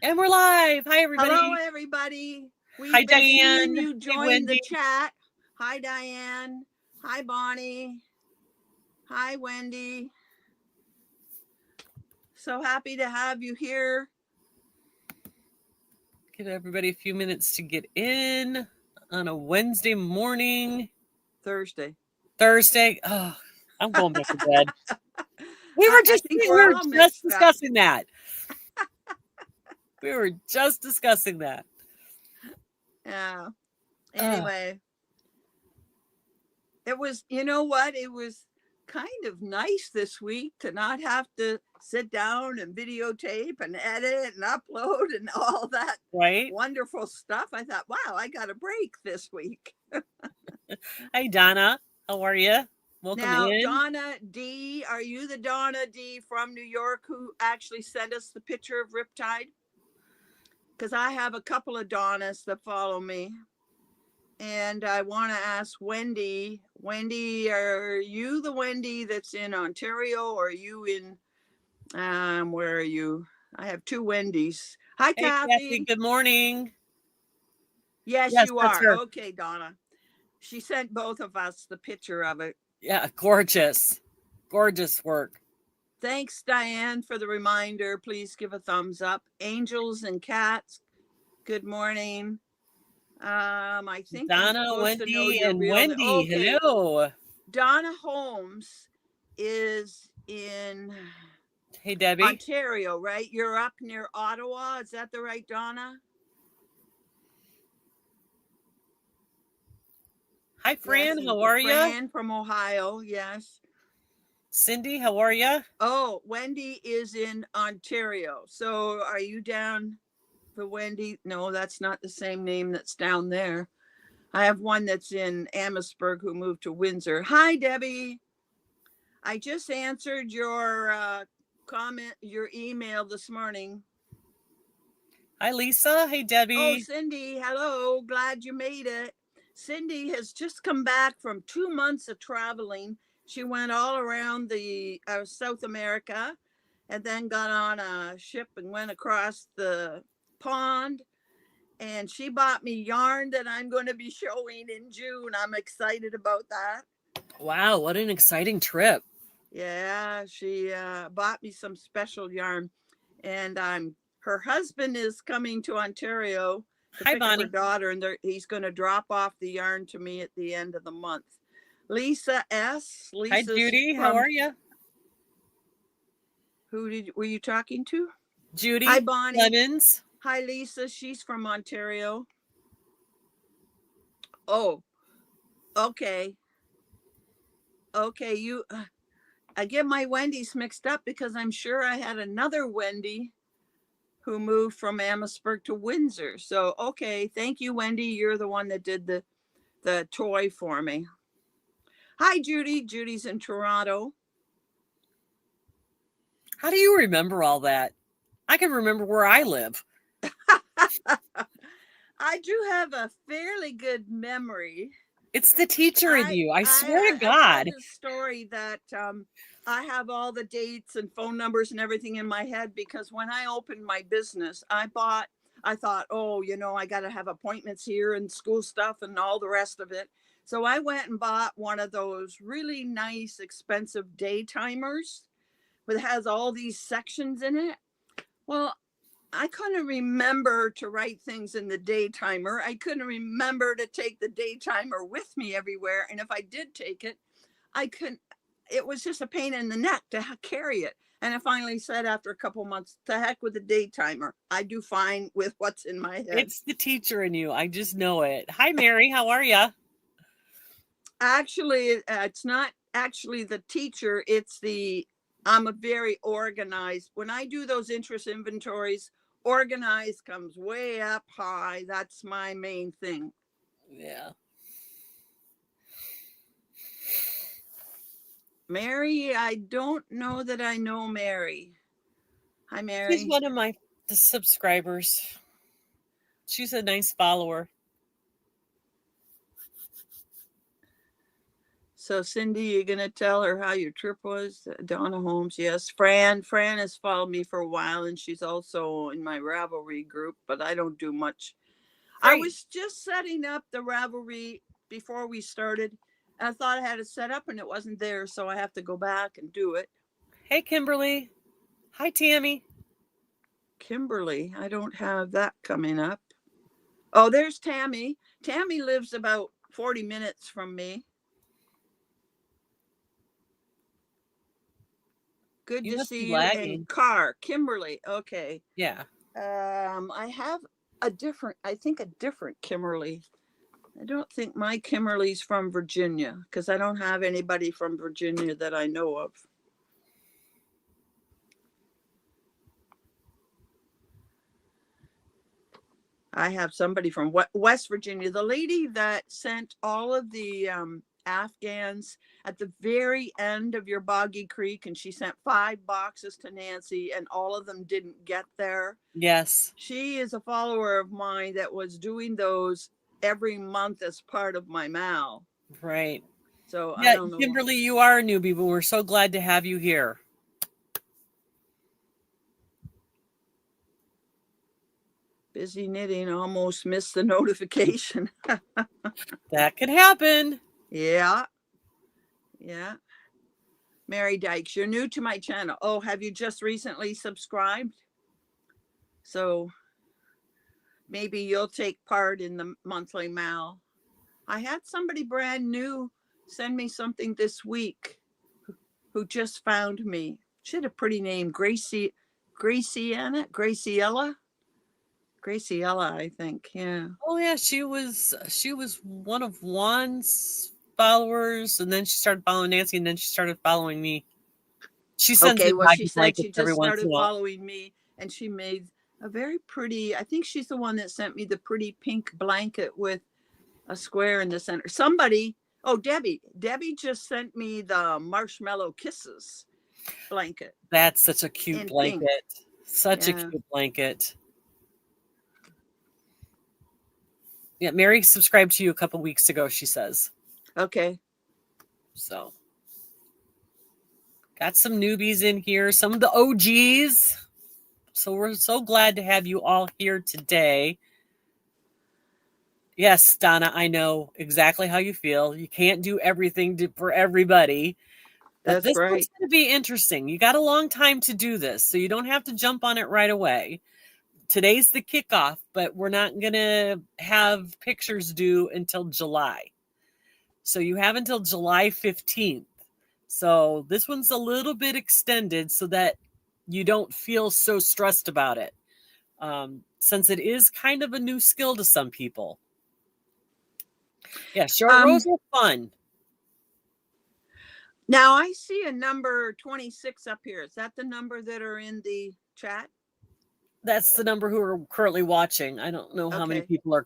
And we're live. Hi, everybody. Hello, everybody. Hi, Diane. You Hey, join Wendy. the chat. Hi, Diane. Hi, Bonnie. Hi, Wendy. So happy to have you here. Give everybody a few minutes to get in on a Wednesday morning. Thursday. Oh, I'm going back to bed. We were just discussing that. We were just discussing that. Yeah. Anyway, it was, you know what? It was kind of nice this week to not have to sit down and videotape and edit and upload and all that wonderful stuff. I thought, wow, I got a break this week. Hi, Donna. How are you? Welcome in. Donna D, are you the Donna D from New York who actually sent us the picture of Riptide? Because I have a couple of Donnas that follow me. And I want to ask Wendy, are you the Wendy that's in Ontario, or are you in, where are you? I have two Wendys. Hi, Kathy. Good morning. Yes, you are. Okay, Donna. She sent both of us the picture of it. Yeah, gorgeous. Gorgeous work. Thanks, Diane, for the reminder. Please give a thumbs up. Angels and Cats, good morning. I think Donna, Wendy, and Wendy. Okay. Hello. Donna Holmes is in Debbie. Ontario, right? You're up near Ottawa. Is that the right Donna? Hi, Fran. Yes, how are you? Fran from Ohio. Yes. Cindy, how are you? Oh, Wendy is in Ontario. So are you down for Wendy? No, that's not the same name that's down there. I have one that's in Amherstburg who moved to Windsor. Hi, Debbie. I just answered your comment, your email this morning. Hi, Lisa. Hey, Debbie. Oh, Cindy. Hello. Glad you made it. Cindy has just come back from 2 months of traveling. She went all around the South America and then got on a ship and went across the pond. And she bought me yarn that I'm going to be showing in June. I'm excited about that. Wow, what an exciting trip. Yeah, she bought me some special yarn. And her husband is coming to Ontario to pick up her daughter, and he's going to drop off the yarn to me at the end of the month. Lisa S. Hi, Judy. How are you? Who were you talking to? Judy. Hi, Bonnie. Lemons. Hi, Lisa. She's from Ontario. Oh, okay. Okay, I get my Wendy's mixed up because I'm sure I had another Wendy who moved from Amherstburg to Windsor. So, okay. Thank you, Wendy. You're the one that did the toy for me. Hi, Judy. Judy's in Toronto. How do you remember all that? I can remember where I live. I do have a fairly good memory. It's the teacher in you. I swear to God. I have this story that I have all the dates and phone numbers and everything in my head because when I opened my business, I thought, oh, I got to have appointments here and school stuff and all the rest of it. So I went and bought one of those really nice, expensive day timers that has all these sections in it. Well, I couldn't remember to write things in the day timer. I couldn't remember to take the day timer with me everywhere. And if I did take it, it was just a pain in the neck to carry it. And I finally said after a couple months, to heck with the day timer. I do fine with what's in my head. It's the teacher in you. I just know it. Hi, Mary. How are you? Actually, it's not actually the teacher. I'm a very organized. When I do those interest inventories, organized comes way up high. That's my main thing. Yeah. Mary, I don't know that I know Mary. Hi, Mary. She's one of my subscribers. She's a nice follower. So Cindy, you're gonna tell her how your trip was? Donna Holmes, yes. Fran has followed me for a while, and she's also in my Ravelry group, but I don't do much. I Great. was just setting up the Ravelry before we started. And I thought I had it set up and it wasn't there, so I have to go back and do it. Hey, Kimberly. Hi, Tammy. Kimberly, I don't have that coming up. Oh, there's Tammy. Tammy lives about 40 minutes from me. Good You to must be see you in lagging. car. Kimberly, okay. Yeah. I have a different Kimberly. I don't think my Kimberly's from Virginia because I don't have anybody from Virginia that I know of. I have somebody from West Virginia. The lady that sent all of the Afghans at the very end of your Boggy Creek, and she sent 5 boxes to Nancy, and all of them didn't get there. Yes. She is a follower of mine that was doing those every month as part of my MAL. Right. So Yeah, I don't know. Kimberly, you are a newbie, but we're so glad to have you here. Busy knitting, almost missed the notification. That could happen. Yeah. Yeah. Mary Dykes, you're new to my channel. Oh, have you just recently subscribed? So maybe you'll take part in the monthly MAL. I had somebody brand new send me something this week who just found me. She had a pretty name, Graciella, I think. Yeah. Oh yeah, she was one of Juan's followers, and then she started following Nancy, and then she started following me. She sends Okay, me well, she doggy said blankets she every just once in a started while. following me, and she made a very pretty, I think she's the one that sent me the pretty pink blanket with a square in the center. Somebody, oh, Debbie just sent me the Marshmallow Kisses blanket. That's such a cute blanket. Pink. Such a cute blanket. Yeah, Mary subscribed to you a couple weeks ago, she says. Okay. So, got some newbies in here, some of the OGs. So we're so glad to have you all here today. Yes, Donna, I know exactly how you feel. You can't do everything for everybody. But this one's going to be interesting. You got a long time to do this, so you don't have to jump on it right away. Today's the kickoff, but we're not going to have pictures due until July. So you have until July 15th. So this one's a little bit extended so that you don't feel so stressed about it, since it is kind of a new skill to some people. Yeah, short rows are fun. Now I see a number 26 up here. Is that the number that are in the chat? That's the number who are currently watching. I don't know how many people are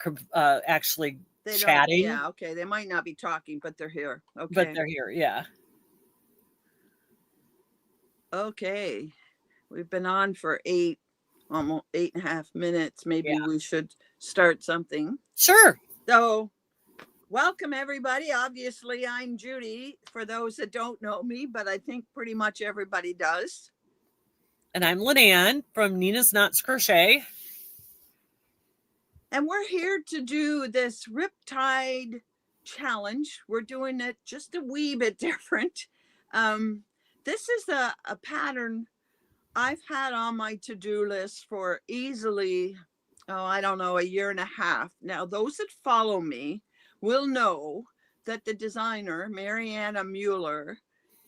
actually chatting. Yeah, okay. They might not be talking, but they're here. Okay. But they're here, yeah. Okay. We've been on for almost 8.5 minutes. Maybe we should start something. Sure. So welcome, everybody. Obviously, I'm Judy, for those that don't know me, but I think pretty much everybody does. And I'm Lynanne from Nina's Knots Crochet. And we're here to do this Riptide Challenge. We're doing it just a wee bit different. This is a pattern I've had on my to-do list for easily, I don't know, 1.5 years. Now, those that follow me will know that the designer, Mariana Mueller,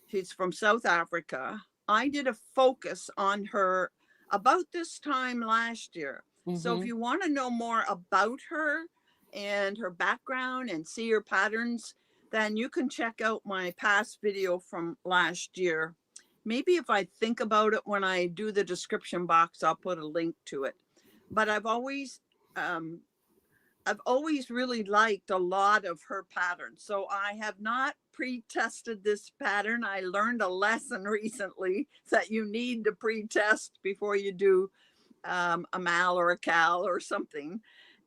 she's from South Africa. I did a focus on her about this time last year. So if you want to know more about her and her background and see her patterns, then you can check out my past video from last year. Maybe if I think about it when I do the description box, I'll put a link to it. But I've always really liked a lot of her patterns. So I have not pre-tested this pattern. I learned a lesson recently that you need to pre-test before you do a MAL or a CAL or something.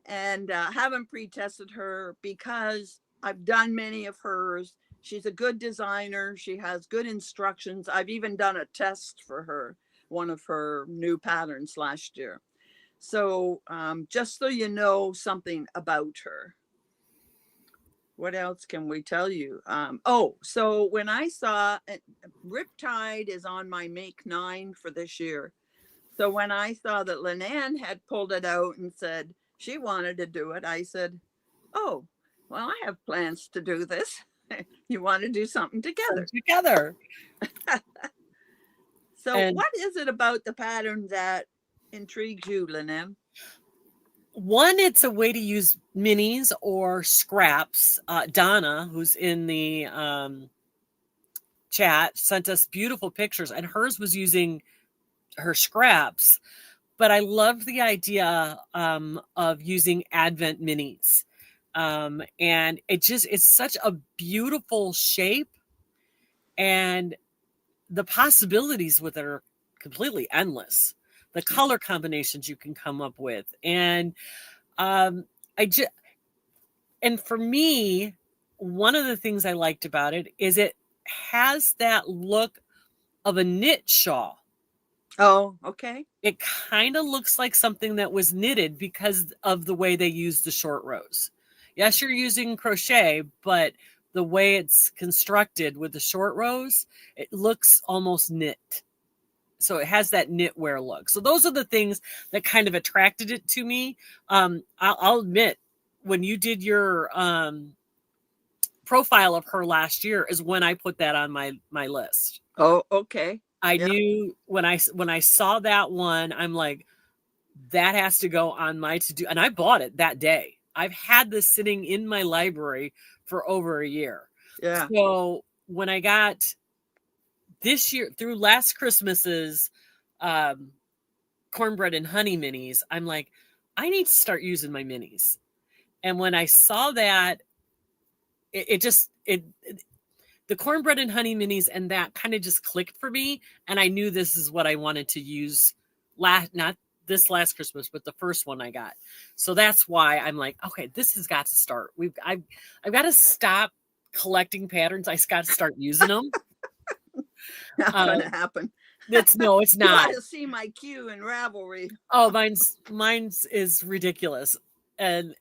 And haven't pre-tested her because I've done many of hers She's a good designer. She has good instructions. I've even done a test for her, one of her new patterns last year. So just so you know something about her. What else can we tell you? So when I saw Riptide is on my Make 9 for this year. So when I saw that Lynanne had pulled it out and said she wanted to do it, I said, oh, well, I have plans to do this. You want to do something together. So and what is it about the pattern that intrigues you, Lynanne? One, it's a way to use minis or scraps. Donna, who's in the chat, sent us beautiful pictures, and hers was using her scraps. But I love the idea of using Advent minis. And it's such a beautiful shape, and the possibilities with it are completely endless. The color combinations you can come up with. And and for me, one of the things I liked about it is it has that look of a knit shawl. Oh, okay. It kind of looks like something that was knitted because of the way they use the short rows. Yes, you're using crochet, but the way it's constructed with the short rows, it looks almost knit. So it has that knitwear look. So those are the things that kind of attracted it to me. I'll admit, when you did your profile of her last year is when I put that on my list. Oh, okay. I knew when I saw that one, I'm like, that has to go on my to-do. And I bought it that day. I've had this sitting in my library for over a year. Yeah. So when I got this year through last Christmas's cornbread and honey minis, I'm like, I need to start using my minis. And when I saw that, the cornbread and honey minis and that kind of just clicked for me. And I knew this is what I wanted to use not this last Christmas, but the first one I got. So that's why I'm like, okay, this has got to start. I've got to stop collecting patterns. I got to start using them. Not going to happen. It's not. You got to see my queue in Ravelry. Oh, mine's is ridiculous. But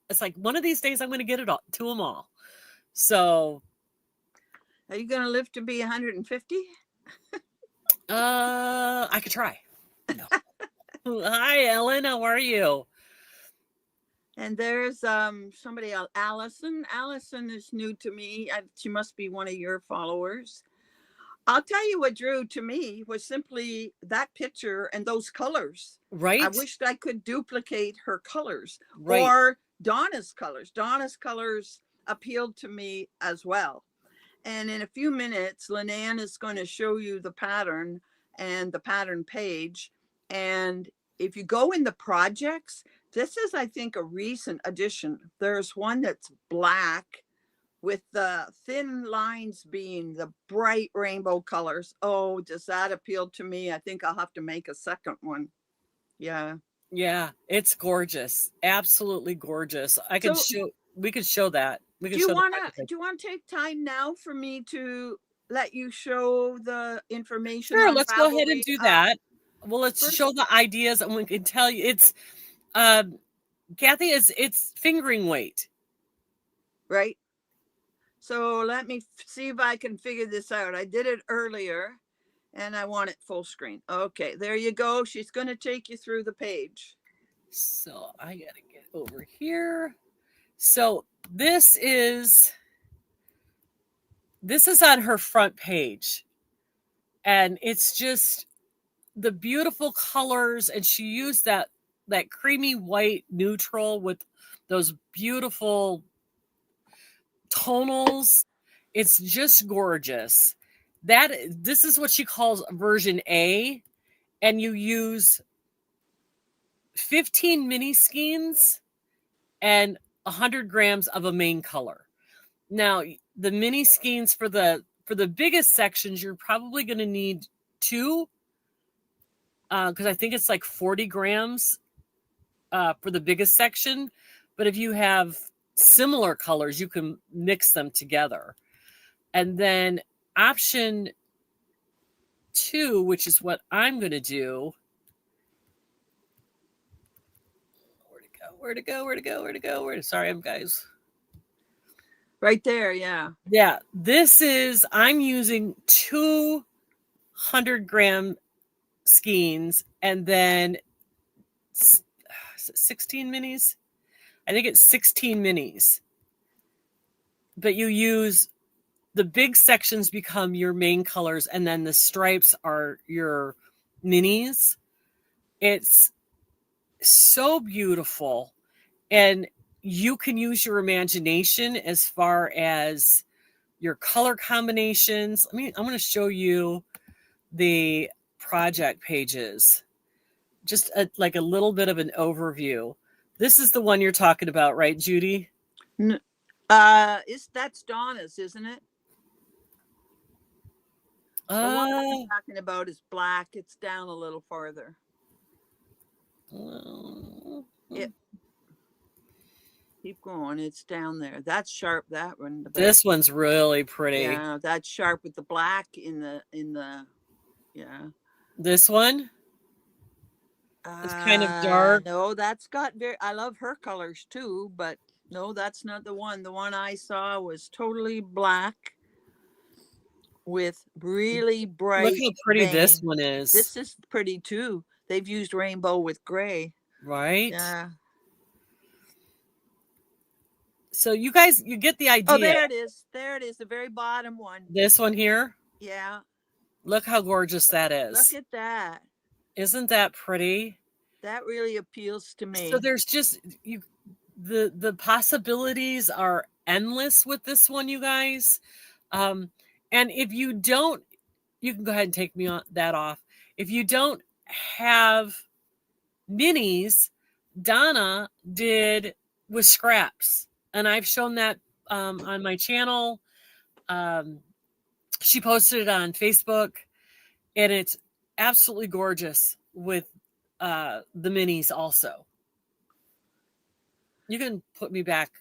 it's like one of these days I'm going to get it all to them all. So, are you going to live to be 150? I could try. No. Hi, Ellen. How are you? And there's somebody else, Allison. Allison is new to me. She must be one of your followers. I'll tell you what drew to me was simply that picture and those colors. Right. I wished I could duplicate her colors or Donna's colors. Donna's colors appealed to me as well. And in a few minutes, Lynanne is going to show you the pattern and the pattern page. And if you go in the projects, this is, I think, a recent addition. There's one that's black with the thin lines being the bright rainbow colors. Oh, does that appeal to me? I think I'll have to make a second one. Yeah. Yeah, it's gorgeous. Absolutely gorgeous. We could show that. Do you want to take time now for me to let you show the information? Sure, let's go ahead and do that. Well, let's show the ideas, and we can tell you it's Kathy, it's fingering weight. Right. So let me see if I can figure this out. I did it earlier and I want it full screen. Okay, there you go. She's going to take you through the page. So I got to get over here. So this is on her front page, and it's just the beautiful colors, and she used that creamy white neutral with those beautiful tonals. It's just gorgeous. This is what she calls version A, and you use 15 mini skeins and 100 grams of a main color. Now, the mini skeins for the biggest sections, you're probably going to need 2, because I think it's like 40 grams for the biggest section. But if you have similar colors, you can mix them together. And then option 2, which is what I'm going to do. Where to go? Sorry, guys. Right there, yeah. Yeah, I'm using 200-gram skeins, and then 16 minis. I think it's 16 minis. But you use the big sections become your main colors, and then the stripes are your minis. It's so beautiful, and you can use your imagination as far as your color combinations. I'm going to show you the project pages, just like a little bit of an overview. This is the one you're talking about, right, Judy? That's Donna's, isn't it? The one I'm talking about is black. It's down a little farther. Keep going. It's down there. That's sharp. That one. This one's really pretty. Yeah, that's sharp with the black in the. Yeah. This one. It's kind of dark. No, that's got I love her colors too, but no, that's not the one. The one I saw was totally black with really bright. Look how pretty this one is. This is pretty too. They've used rainbow with gray. Right? Yeah. So you guys, you get the idea. Oh, there it is. There it is. The very bottom one. This one here? Yeah. Look how gorgeous that is. Look at that. Isn't that pretty? That really appeals to me. So there's just the possibilities are endless with this one, you guys. And if you don't, you can go ahead and take me on that off. If you don't have minis, Donna did with scraps, and I've shown that on my channel. She posted it on Facebook, and it's absolutely gorgeous with the minis also. You can put me back.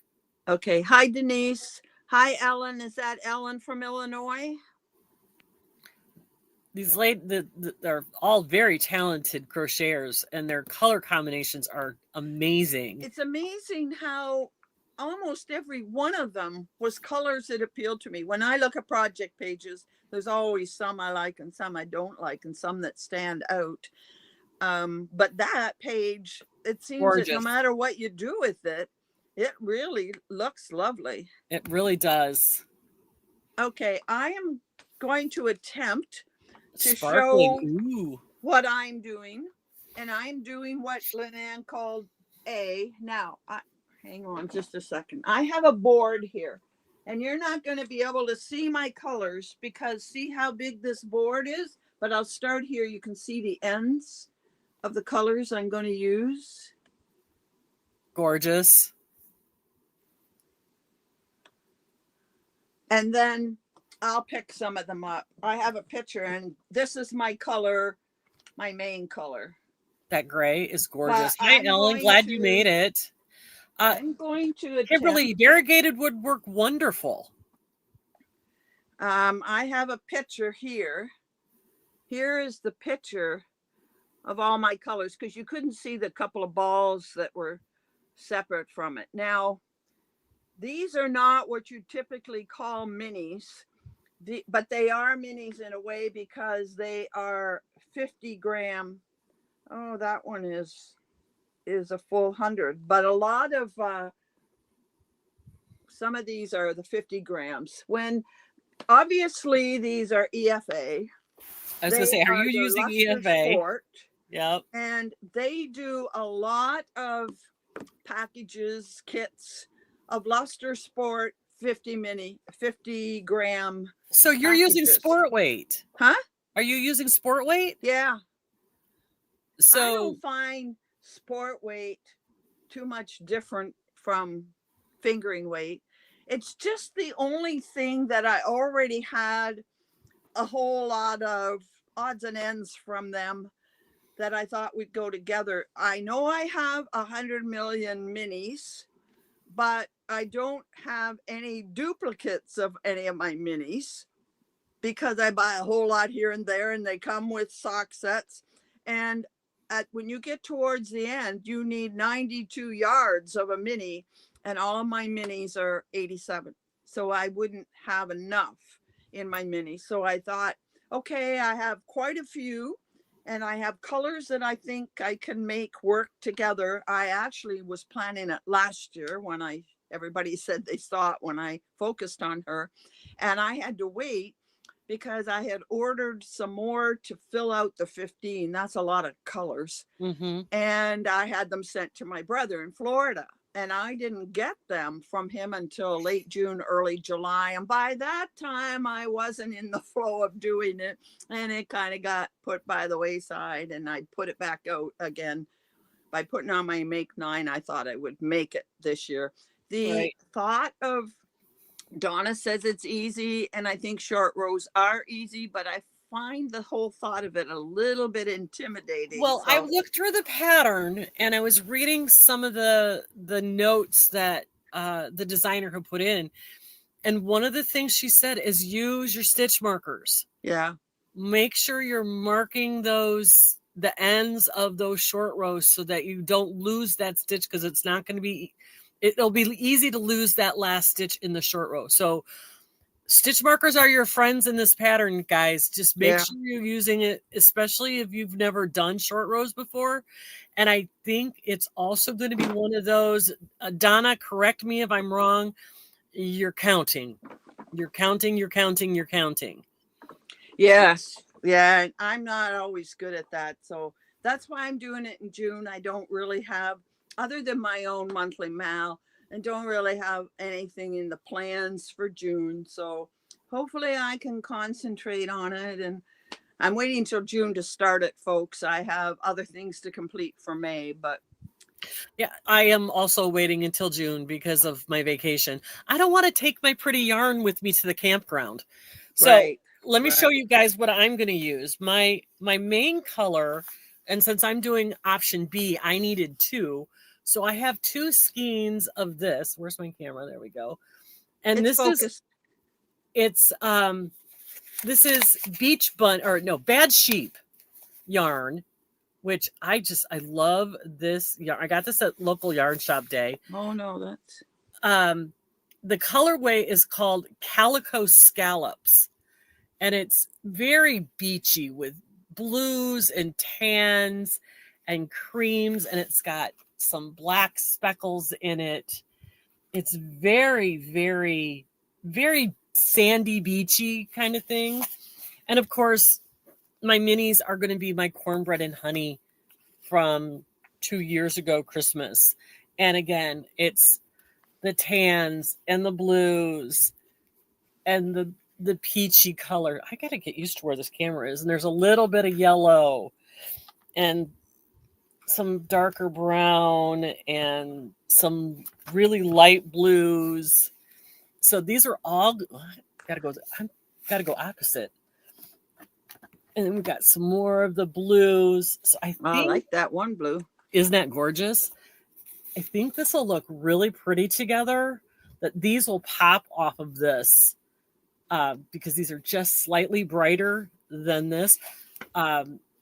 Okay. Hi, Denise. Hi, Ellen. Is that Ellen from Illinois? These they're all very talented crocheters, and their color combinations are amazing. It's amazing how almost every one of them was colors that appealed to me. When I look at project pages, there's always some I like and some I don't like, and some that stand out. But that page, it seems gorgeous. That no matter what you do with it, it really looks lovely. It really does. Okay, I am going to attempt to show what I'm doing. And I'm doing what Lynanne called A. Now, hang on just a second. I have a board here. And you're not going to be able to see my colors because see how big this board is? But I'll start here. You can see the ends of the colors I'm going to use. Gorgeous. And then I'll pick some of them up. I have a picture, and this is my color, my main color. That gray is gorgeous. Hi, Ellen. Glad you made it. I'm going to Kimberly, variegated would work wonderful. I have a picture here. Here is the picture of all my colors, because you couldn't see the couple of balls that were separate from it. Now, these are not what you typically call minis, but they are minis in a way because they are 50 gram. Oh, that one is a full 100, but a lot of some of these are the 50 grams. When obviously these are EFA. I was going to say, are you using EFA? Sport, yep. And they do a lot of packages, kits of Luster Sport 50 gram. So you're packages. Using sport weight? Huh? Are you using sport weight? Yeah. So I don't find sport weight too much different from fingering weight. It's just the only thing that I already had a whole lot of odds and ends from them that I thought would go together. I know I have 100 million minis, but I don't have any duplicates of any of my minis because I buy a whole lot here and there, and they come with sock sets. And when you get towards the end, you need 92 yards of a mini, and all of my minis are 87. So I wouldn't have enough in my mini. So I thought, okay, I have quite a few, and I have colors that I think I can make work together. I actually was planning it last year when everybody said they saw it when I focused on her, and I had to wait because I had ordered some more to fill out the 15. That's a lot of colors. Mm-hmm. And I had them sent to my brother in Florida. And I didn't get them from him until late June, early July. And by that time, I wasn't in the flow of doing it. And it kind of got put by the wayside. And I put it back out again. By putting on my Make 9, I thought I would make it this year. The thought of Donna says it's easy, and I think short rows are easy, but I find the whole thought of it a little bit intimidating. Well, I looked through the pattern, and I was reading some of the notes that the designer had put in, and one of the things she said is use your stitch markers. Yeah. Make sure you're marking the ends of those short rows so that you don't lose that stitch, because it's not going to be. It'll be easy to lose that last stitch in the short row. So stitch markers are your friends in this pattern, guys. Just make sure you're using it, especially if you've never done short rows before. And I think it's also going to be one of those, Donna, correct me if I'm wrong, you're counting. You're counting. Yes. Yeah. I'm not always good at that. So that's why I'm doing it in June. I don't really have, other than my own monthly mal, and don't really have anything in the plans for June. So hopefully I can concentrate on it. And I'm waiting till June to start it, folks. I have other things to complete for May, but yeah, I am also waiting until June because of my vacation. I don't want to take my pretty yarn with me to the campground. So let me show you guys what I'm going to use. My main color, and since I'm doing option B, I needed 2. So I have 2 skeins of this. Where's my camera? There we go. And it's focused. This is Bad Sheep yarn, which I love this yarn. I got this at local yarn shop day. Oh no, that's the colorway is called Calico Scallops, and it's very beachy with blues and tans and creams, and it's got some black speckles in it. It's very, very, very sandy, beachy kind of thing. And of course, my minis are going to be my cornbread and honey from 2 years ago Christmas. And again, it's the tans and the blues and the peachy color. I got to get used to where this camera is. And there's a little bit of yellow and some darker brown and some really light blues. So these are all gotta go opposite. And then we got some more of the blues. So I like that one blue. Isn't that gorgeous? I think this will look really pretty together. That these will pop off of this because these are just slightly brighter than this.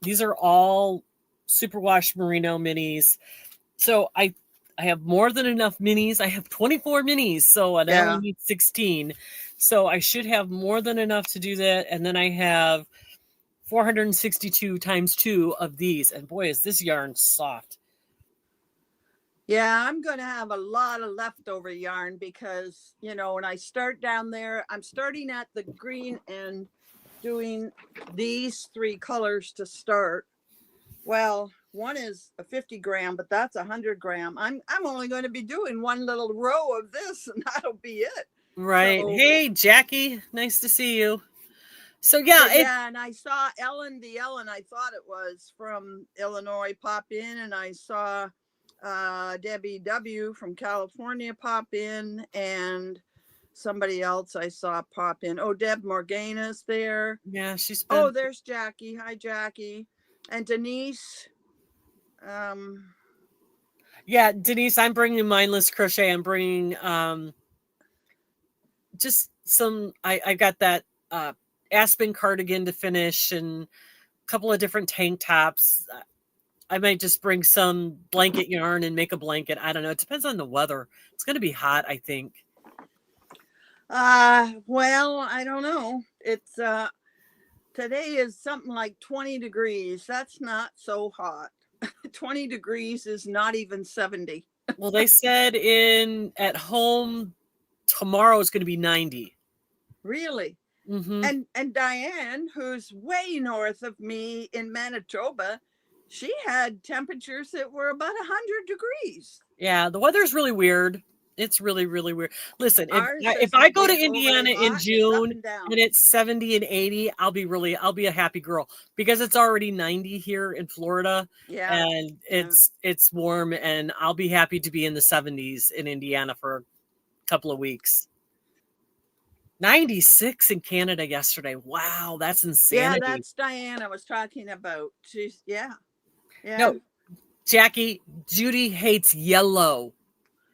These are all superwash merino minis. So I have more than enough minis. I have 24 minis, so I only need 16. So I should have more than enough to do that. And then I have 462 times 2 of these. And boy, is this yarn soft. Yeah, I'm going to have a lot of leftover yarn because, when I start down there, I'm starting at the green and doing these 3 colors to start. Well, one is a 50 gram, but that's 100 gram. I'm only going to be doing one little row of this, and that'll be it. Right. So, hey, Jackie, nice to see you. So yeah, and I saw Ellen, I thought it was from Illinois, pop in, and I saw Debbie W from California pop in, and somebody else I saw pop in. Oh, Deb Morgana's there. Yeah, she's been... Oh, there's Jackie. Hi, Jackie. And Denise. Yeah, Denise, I'm bringing mindless crochet. I'm bringing just some. I got that Aspen cardigan to finish and a couple of different tank tops. I might just bring some blanket yarn and make a blanket. I don't know. It depends on the weather. It's going to be hot, I think. Well, I don't know. It's today is something like 20 degrees. That's not so hot. 20 degrees is not even 70. Well, they said at home tomorrow is going to be 90. Really? Mm-hmm. And Diane, who's way north of me in Manitoba, she had temperatures that were about 100 degrees. Yeah, the weather's really weird. It's really, really weird. Listen, if I isn't go to like Indiana in hot, it's up June and down. and it's 70 and 80, I'll be a happy girl because it's already 90 here in Florida. Yeah. And it's warm, and I'll be happy to be in the 70s in Indiana for a couple of weeks. 96 in Canada yesterday. Wow, that's insanity. Yeah, that's Diane I was talking about. She's yeah. No, Jackie, Judy hates yellow.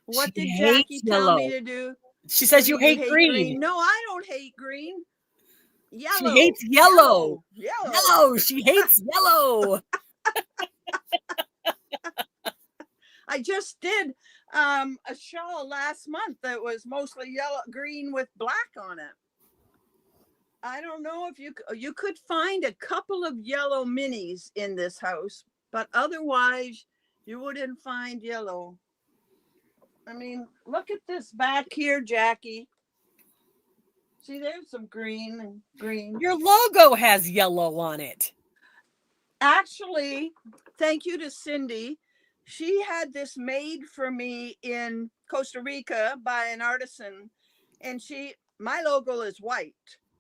What did Jackie tell me to do? She says you hate green. No, I don't hate green. Yellow. She hates yellow. Yellow. She hates yellow. I just did a shawl last month that was mostly yellow, green with black on it. I don't know if you could find a couple of yellow minis in this house, but otherwise you wouldn't find yellow. I mean, look at this back here, Jackie. See, there's some green and green. Your logo has yellow on it. Actually, thank you to Cindy. She had this made for me in Costa Rica by an artisan. And my logo is white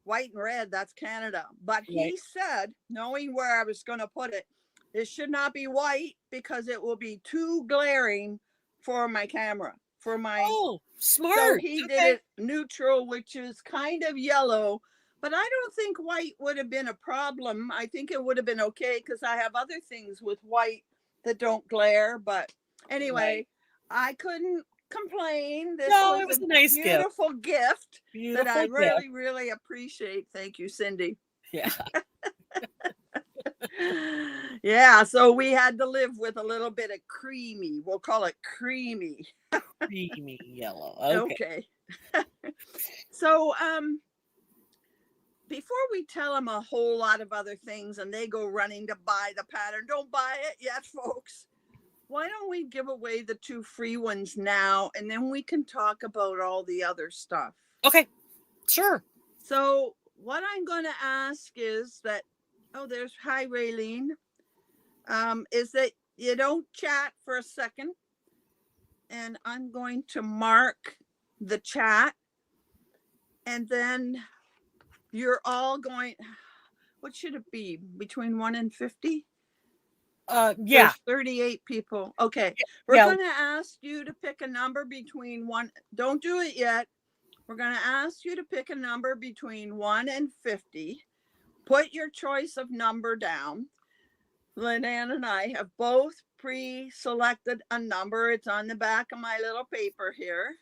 and red. That's Canada. But he said, knowing where I was going to put it, it should not be white because it will be too glaring for my camera. Smart. So he did it neutral, which is kind of yellow. But I don't think white would have been a problem. I think it would have been okay because I have other things with white that don't glare. But anyway, I couldn't complain. This was a nice beautiful gift that I really, really appreciate. Thank you, Cindy. Yeah. Yeah, so we had to live with a little bit of creamy. We'll call it creamy. Creamy yellow. Okay. So, before we tell them a whole lot of other things and they go running to buy the pattern, don't buy it yet, folks. Why don't we give away the 2 free ones now, and then we can talk about all the other stuff. Okay, sure. So what I'm going to ask is that, there's hi, Raylene, is that you don't chat for a second, and I'm going to mark the chat, and then you're all going, what should it be, between 1 and 50? Yeah. There's 38 people. Okay. We're going to ask you to pick a number between 1. Don't do it yet. We're going to ask you to pick a number between 1 and 50. Put your choice of number down. Lynanne and I have both pre-selected a number. It's on the back of my little paper here.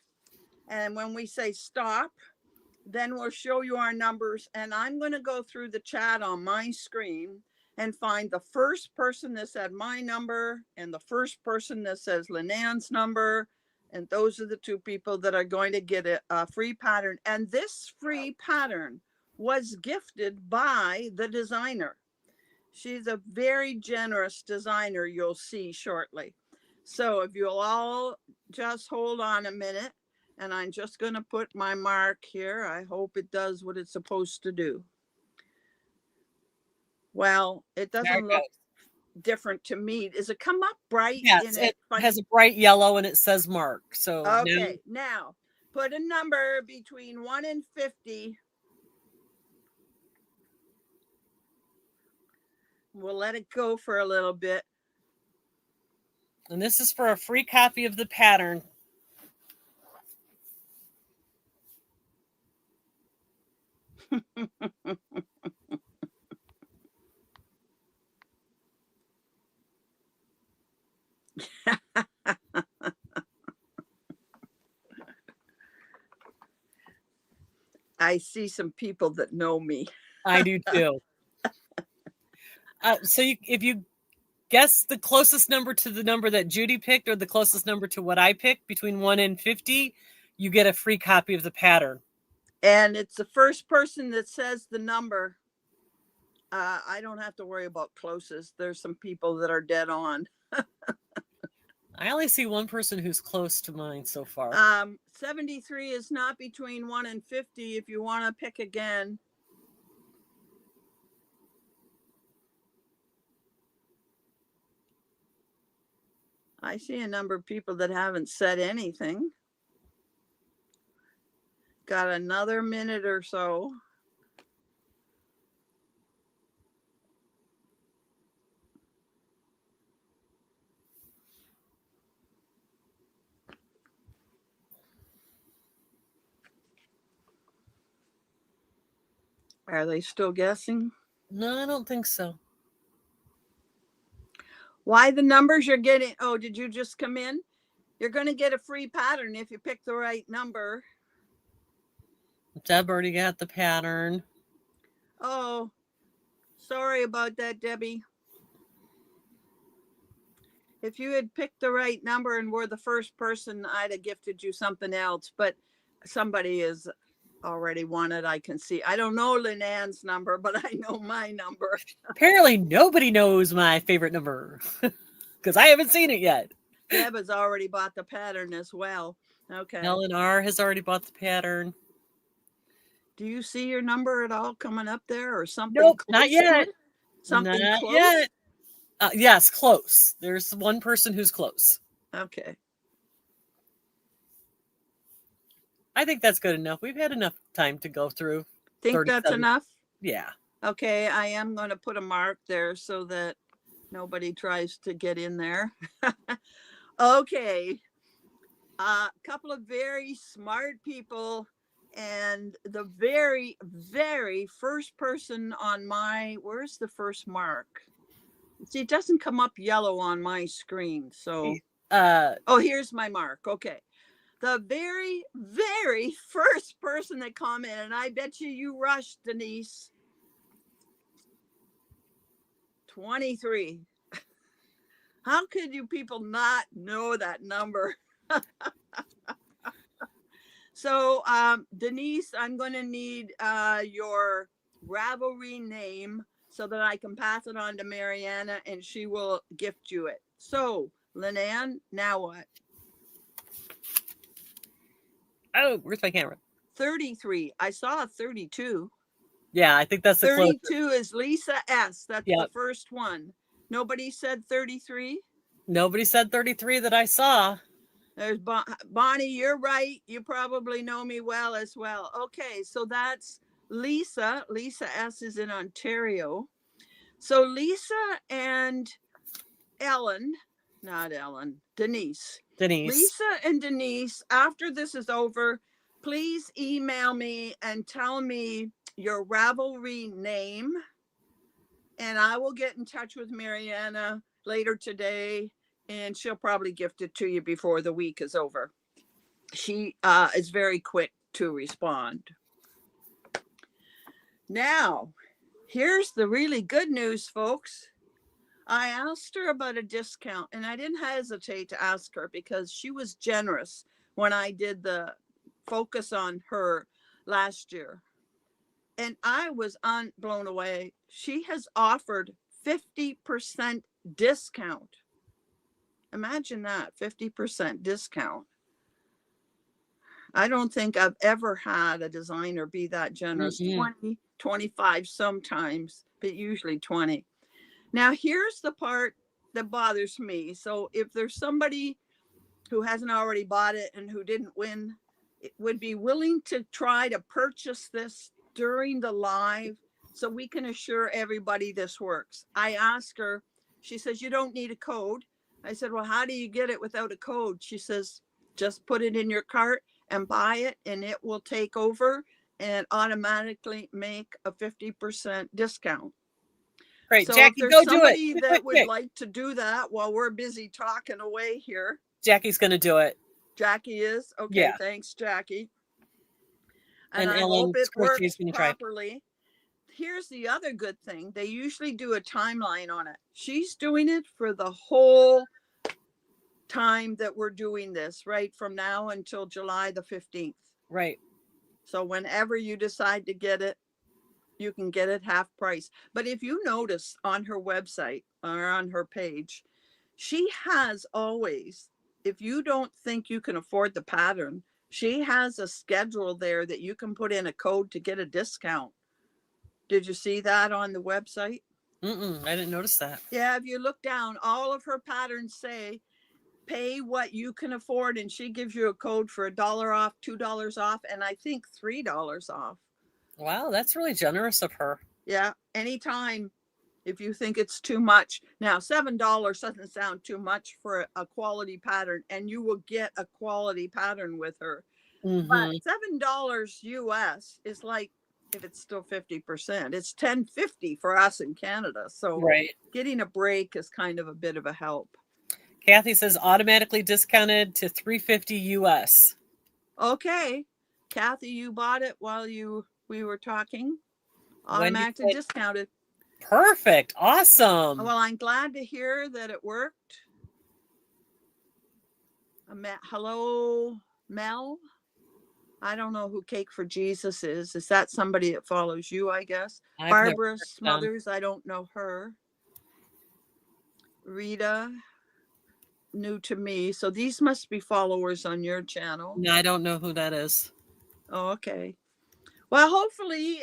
And when we say stop, then we'll show you our numbers. And I'm going to go through the chat on my screen and find the first person that said my number and the first person that says Lynanne's number. And those are the 2 people that are going to get a free pattern. And this free pattern was gifted by the designer. She's a very generous designer, you'll see shortly. So if you'll all just hold on a minute, and I'm just going to put my mark here. I hope it does what it's supposed to do. Well, it doesn't look different to me. Does it come up bright? Yes, it has a bright yellow and it says mark. So okay, now put a number between 1 and 50. We'll let it go for a little bit. And this is for a free copy of the pattern. I see some people that know me. I do too. So if you guess the closest number to the number that Judy picked or the closest number to what I picked between 1 and 50, you get a free copy of the pattern. And it's the first person that says the number. I don't have to worry about closest. There's some people that are dead on. I only see one person who's close to mine so far. 73 is not between 1 and 50 if you want to pick again. I see a number of people that haven't said anything. Got another minute or so. Are they still guessing? No, I don't think so. Why the numbers you're getting? Oh, did you just come in? You're going to get a free pattern if you pick the right number. Deb already got the pattern. Oh, sorry about that, Debbie. If you had picked the right number and were the first person, I'd have gifted you something else. But somebody is already won it. I can see. I don't know Lynn Ann's number, but I know my number. Apparently nobody knows my favorite number because I haven't seen it yet. Deb has already bought the pattern as well. Okay. Ellen R. has already bought the pattern. Do you see your number at all coming up there or something? Nope, not yet. Something not close? Yet. Yes, close. There's one person who's close. Okay. I think that's good enough. We've had enough time to go through. Think that's enough? Yeah. Okay, I am going to put a mark there so that nobody tries to get in there. Okay. A couple of very smart people, and the very, very first person on my, where's the first mark? See, it doesn't come up yellow on my screen. So, oh, here's my mark. Okay. The very, very first person that commented, and I bet you rushed, Denise. 23. How could you people not know that number? So, Denise, I'm going to need your Ravelry name so that I can pass it on to Mariana and she will gift you it. So, Lynn, now what? Oh, where's my camera? 33. I saw a 32. Yeah, I think that's the 32 closest. is Lisa S. That's the first one. Nobody said 33? Nobody said 33 that I saw. There's Bonnie, you're right. You probably know me well as well. Okay, so that's Lisa. Lisa S. is in Ontario. So Lisa and Denise. Lisa and Denise, after this is over, please email me and tell me your Ravelry name, and I will get in touch with Mariana later today, and she'll probably gift it to you before the week is over. She is very quick to respond. Now, here's the really good news, folks. I asked her about a discount, and I didn't hesitate to ask her because she was generous when I did the focus on her last year. And I was blown away. She has offered 50% discount. Imagine that, 50% discount. I don't think I've ever had a designer be that generous. 20, 25 sometimes, but usually 20. Now, here's the part that bothers me. So if there's somebody who hasn't already bought it and who didn't win, it would be willing to try to purchase this during the live so we can assure everybody this works. I asked her, she says, you don't need a code. I said, well, how do you get it without a code? She says, just put it in your cart and buy it, and it will take over and automatically make a 50% discount. Great, so Jackie, if there's go do it. somebody that would like to do that while we're busy talking away here. Jackie's going to do it. Jackie is? Okay, yeah. Thanks, Jackie. And I Ellen hope it Crochet's works gonna try. properly. Here's the other good thing. They usually do a timeline on it. She's doing it for the whole time that we're doing this, right? From now until July the 15th. Right. So whenever you decide to get it, you can get it half price. But if you notice on her website or on her page, she has always, if you don't think you can afford the pattern, she has a schedule there that you can put in a code to get a discount. Did you see that on the website? I didn't notice that. Yeah, if you look down, all of her patterns say pay what you can afford, and she gives you a code for $1 off, $2 off, and I think $3 off. Wow, that's really generous of her. Yeah, anytime if you think it's too much. Now, $7 doesn't sound too much for a quality pattern, and you will get a quality pattern with her. But $7 US is like, if it's still 50%, it's $10.50 for us in Canada. So getting a break is kind of a bit of a help. Kathy says automatically discounted to $3.50 US. Okay, Kathy, you bought it while we were talking. Automatically discounted. Perfect. Awesome. Well, I'm glad to hear that it worked. Hello, Mel. I don't know who Cake for Jesus is. Is that somebody that follows you, I guess? Barbara Smothers, I don't know her. Rita, new to me. So these must be followers on your channel. No, I don't know who that is. Oh, okay. Well, hopefully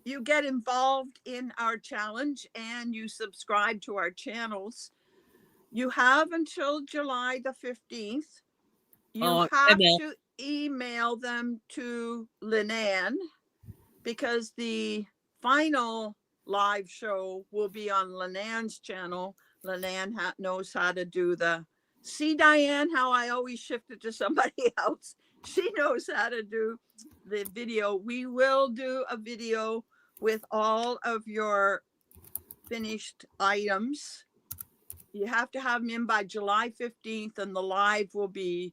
you get involved in our challenge and you subscribe to our channels. You have until July the 15th. You have to email them to Linan because the final live show will be on Linan's channel. Linan knows how to do see, Diane, how I always shift it to somebody else. She knows how to do the video. We will do a video with all of your finished items. You have to have them in by July 15th, and the live will be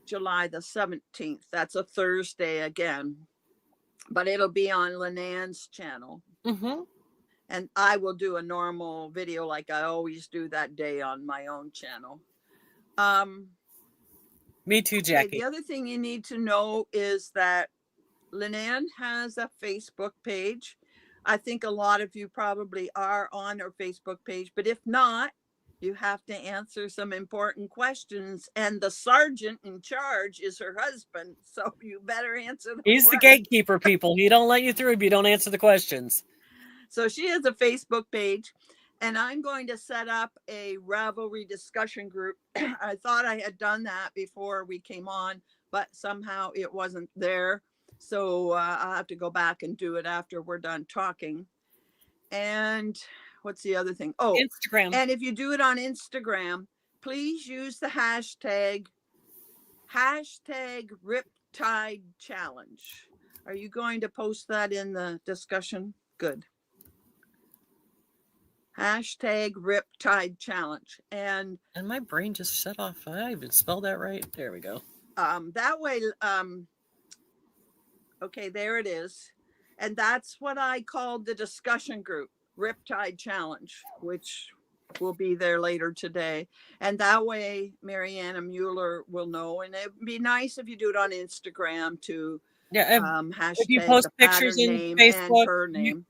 July the 17th. That's a Thursday again, but it'll be on Linan's channel. And I will do a normal video like I always do that day on my own channel. Me too, Jackie. The other thing you need to know is that Linan has a Facebook page. I think a lot of you probably are on her Facebook page, but if not, you have to answer some important questions, and the sergeant in charge is her husband, so you better answer them. He's the gatekeeper, people. He don't let you through if you don't answer the questions. So she has a Facebook page, and I'm going to set up a Ravelry discussion group. I thought I had done that before we came on, but somehow it wasn't there. So I'll have to go back and do it after we're done talking. And what's the other thing? Oh, Instagram. And if you do it on Instagram, please use the hashtag Riptide Challenge. Are you going to post that in the discussion? Good. Hashtag Riptide Challenge. And my brain just shut off. I even spelled that right. There we go. That way, okay, there it is. And that's what I called the discussion group, Riptide Challenge, which will be there later today. And that way, Mariana Mueller will know. And it'd be nice if you do it on Instagram too. Yeah, hashtag if you post pictures in Facebook, and her name.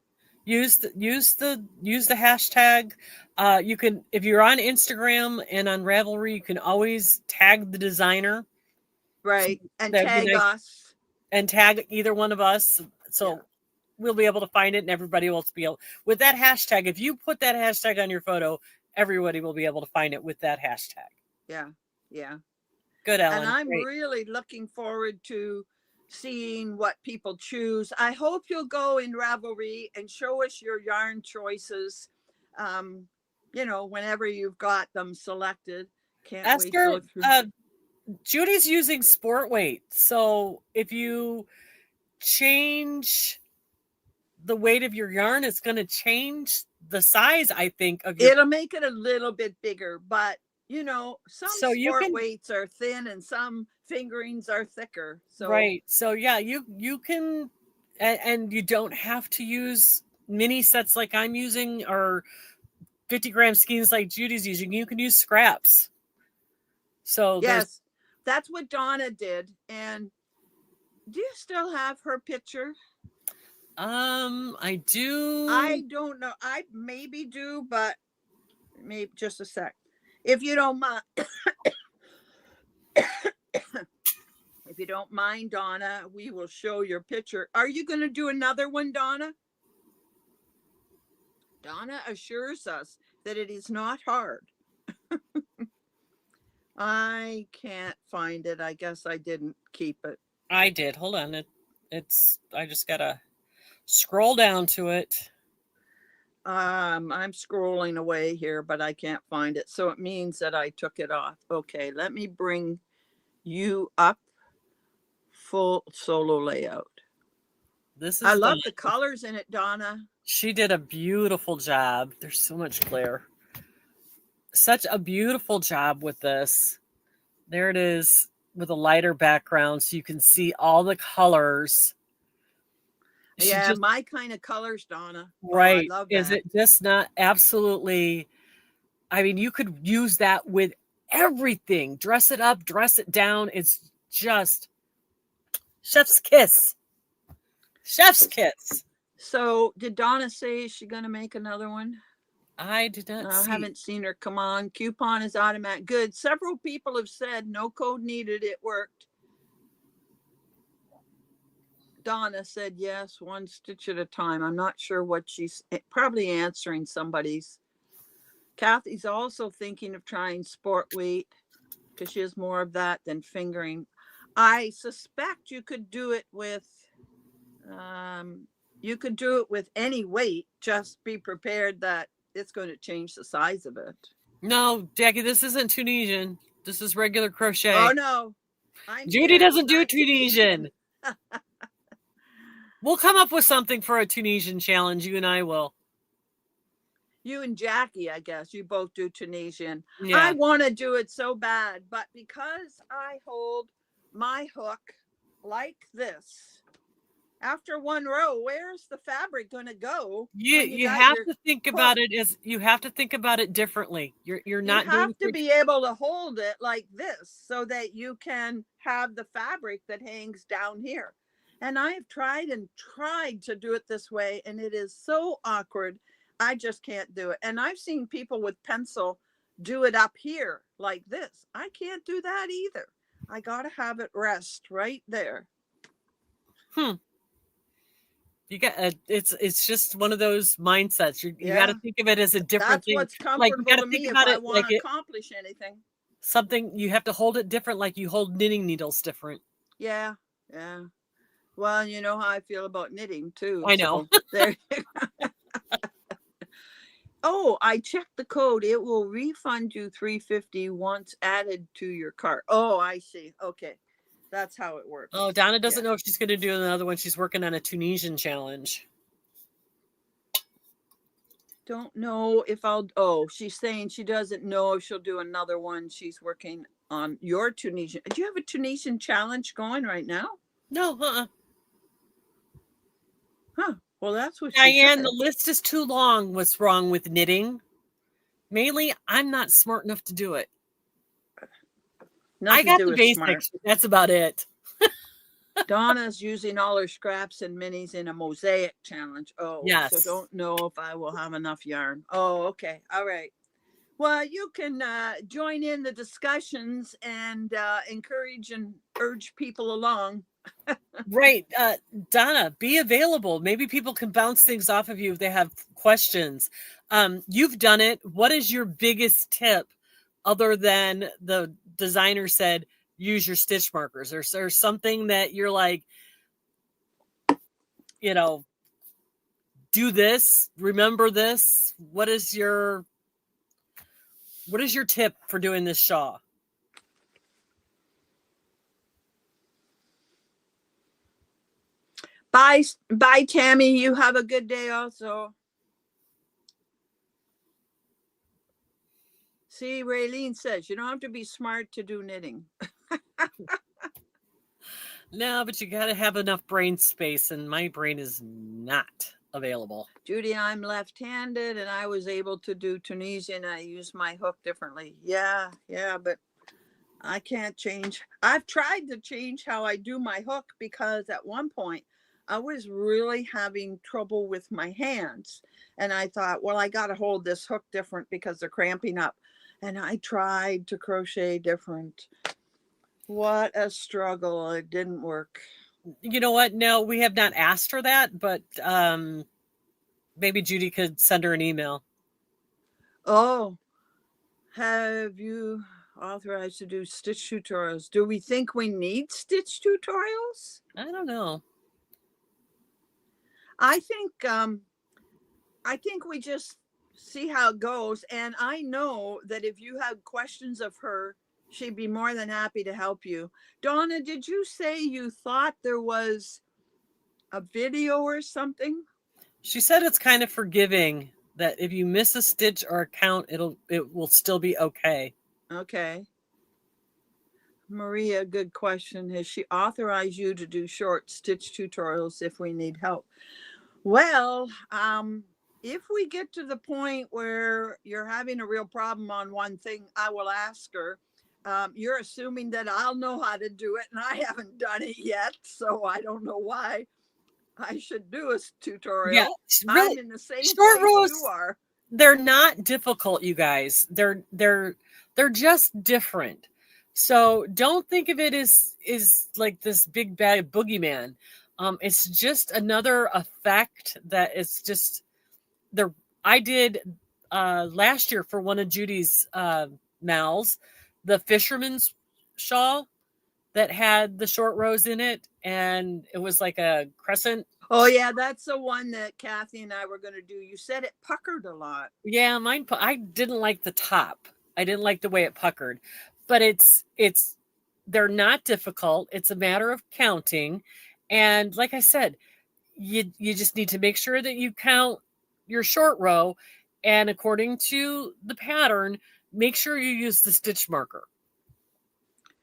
Use the hashtag. You can, if you're on Instagram and on Ravelry, you can always tag the designer, right? So and tag us, and tag either one of us. So we'll be able to find it, and everybody will be able with that hashtag. If you put that hashtag on your photo, everybody will be able to find it with that hashtag. Yeah. Good, Ellen. And I'm really looking forward to seeing what people choose. I hope you'll go in Ravelry and show us your yarn choices. Whenever you've got them selected. Can't wait to look through. Judy's using sport weight, so if you change the weight of your yarn, it's going to change the size, I think, of your... It'll make it a little bit bigger, but some sport weights are thin and some fingerings are thicker. So right. So yeah, you can, and you don't have to use mini sets like I'm using, or 50-gram skeins like Judy's using. You can use scraps. So yes, that's what Donna did. And do you still have her picture? I do. I don't know. I maybe do, but maybe just a sec. If you don't mind, if you don't mind, Donna, we will show your picture. Are you going to do another one, Donna? Donna assures us that it is not hard. I can't find it. I guess I didn't keep it. I did. Hold on. It's. I just gotta scroll down to it. I'm scrolling away here, but I can't find it. So it means that I took it off. Okay, let me bring you up. Full solo layout. This is. I love the colors in it, Donna. She did a beautiful job. There's so much glare. Such a beautiful job with this. There it is with a lighter background so you can see all the colors. Yeah, my kind of colors, Donna. Right. Oh, I love that. Is it just not absolutely? I mean, you could use that with everything. Dress it up, dress it down. It's just chef's kiss. Chef's kiss. So did Donna say she's going to make another one? I did not see. I haven't seen her. Come on. Coupon is automatic. Good. Several people have said no code needed. It worked. Donna said yes, one stitch at a time. I'm not sure what she's probably answering somebody's. Kathy's also thinking of trying sport weight because she has more of that than fingering. I suspect you could do it with any weight. Just be prepared that it's going to change the size of it. No, Jackie, this isn't Tunisian. This is regular crochet. Oh no, Judy doesn't do Tunisian. We'll come up with something for a Tunisian challenge. You and I will. You and Jackie, I guess you both do Tunisian. Yeah. I want to do it so bad, but because I hold my hook like this, after one row, where's the fabric going to go? You have to think about it as you have to think about it differently. You're not. You have to be able to hold it like this so that you can have the fabric that hangs down here. And I've tried and tried to do it this way, and it is so awkward. I just can't do it. And I've seen people with pencil do it up here like this. I can't do that either. I got to have it rest right there. You got it's just one of those mindsets. You got to think of it as a different thing. That's what's comfortable to me if I want to accomplish anything. Something you have to hold it different, like you hold knitting needles different. Yeah. Well, you know how I feel about knitting too. I know. So oh, I checked the code. It will refund you $3.50 once added to your cart. Oh, I see. Okay. That's how it works. Oh, Donna doesn't know if she's going to do another one. She's working on a Tunisian challenge. Don't know if I'll, she's saying she doesn't know if she'll do another one. She's working on your Tunisian. Do you have a Tunisian challenge going right now? No, Huh. Well, that's what Diane, the list is too long. What's wrong with knitting? Mainly, I'm not smart enough to do it. I got the basics. That's about it. Donna's using all her scraps and minis in a mosaic challenge. Oh, yes. So don't know if I will have enough yarn. Oh, okay. All right. Well, you can join in the discussions and encourage and urge people along. Right. Donna, be available. Maybe people can bounce things off of you if they have questions. You've done it. What is your biggest tip other than the designer said, use your stitch markers? Or there's something that you're like, do this, remember this. What is your tip for doing this shawl? Bye, Tammy. You have a good day also. See, Raylene says you don't have to be smart to do knitting. No, but you got to have enough brain space, and my brain is not available. Judy, I'm left-handed, and I was able to do Tunisian. I use my hook differently. Yeah, but I can't change. I've tried to change how I do my hook because at one point I was really having trouble with my hands. And I thought, well, I got to hold this hook different because they're cramping up. And I tried to crochet different. What a struggle. It didn't work. You know what? No, we have not asked her that, but maybe Judy could send her an email. Oh, have you authorized to do stitch tutorials? Do we think we need stitch tutorials? I don't know. I think we just see how it goes. And I know that if you have questions of her, she'd be more than happy to help you. Donna, did you say you thought there was a video or something? She said it's kind of forgiving, that if you miss a stitch or a count, it will still be okay. Okay. Maria, good question. Has she authorized you to do short stitch tutorials if we need help? Well, if we get to the point where you're having a real problem on one thing, I will ask her. You're assuming that I'll know how to do it, and I haven't done it yet, so I don't know why I should do a tutorial. Yeah, really, I'm in the same short place rows, you are. They're not difficult, you guys. They're just different. So don't think of it as like this big bad boogeyman. It's just another effect that is just the. I did last year for one of Judy's Mal's, the fisherman's shawl that had the short rows in it, and it was like a crescent. Oh yeah, that's the one that Kathy and I were going to do. You said it puckered a lot. Yeah, mine. I didn't like the top. I didn't like the way it puckered, but they're not difficult. It's a matter of counting, and like I said, you just need to make sure that you count your short row, and according to the pattern, make sure you use the stitch marker.